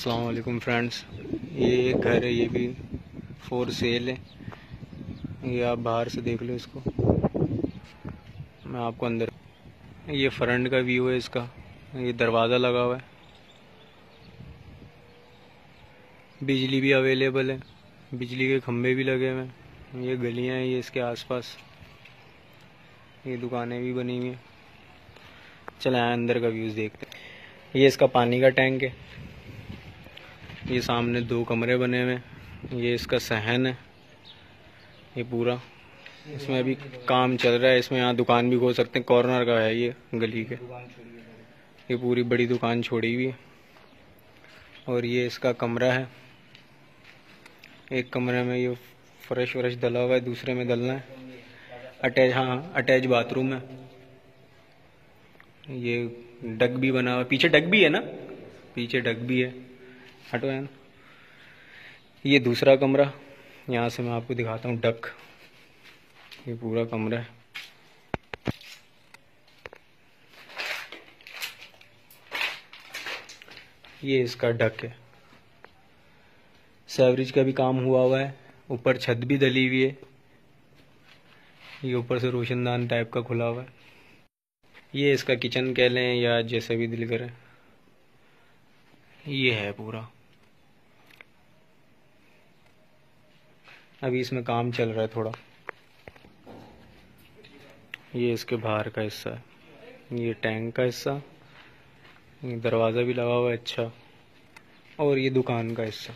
अस्सलाम वालेकुम फ्रेंड्स। ये एक घर है, ये भी फॉर सेल है। ये आप बाहर से देख लो इसको, मैं आपको अंदर। ये फ्रंट का व्यू है इसका। ये दरवाज़ा लगा हुआ है, बिजली भी अवेलेबल है, बिजली के खंभे भी लगे हुए हैं। ये गलियां हैं, ये इसके आसपास ये दुकानें भी बनी हुई हैं। चले आए अंदर का व्यूज़ देखते हैं। ये इसका पानी का टैंक है। ये सामने 2 कमरे बने हुए हैं। ये इसका सहन है, ये पूरा। इसमें अभी काम चल रहा है, इसमें यहाँ दुकान भी खोल सकते हैं। कॉर्नर का है ये गली के, ये पूरी बड़ी दुकान छोड़ी हुई है। और ये इसका कमरा है। एक कमरे में ये फ्रेश व्रेश डला हुआ है, दूसरे में डलना है। अटैच, हाँ अटैच बाथरूम है। ये डक भी बना हुआ है, पीछे डक भी है ना, पीछे डक भी है, हटो है ना। ये दूसरा कमरा, यहाँ से मैं आपको दिखाता हूँ डक। ये पूरा कमरा है। ये इसका डक है। सेवरेज का भी काम हुआ है, ऊपर छत भी डली हुई है। ये ऊपर से रोशनदान टाइप का खुला हुआ है। ये इसका किचन कह लें या जैसे भी दिल करे, ये है पूरा। अभी इसमें काम चल रहा है थोड़ा। ये इसके बाहर का हिस्सा है, ये टैंक का हिस्सा, ये दरवाज़ा भी लगा हुआ है अच्छा। और ये दुकान का हिस्सा।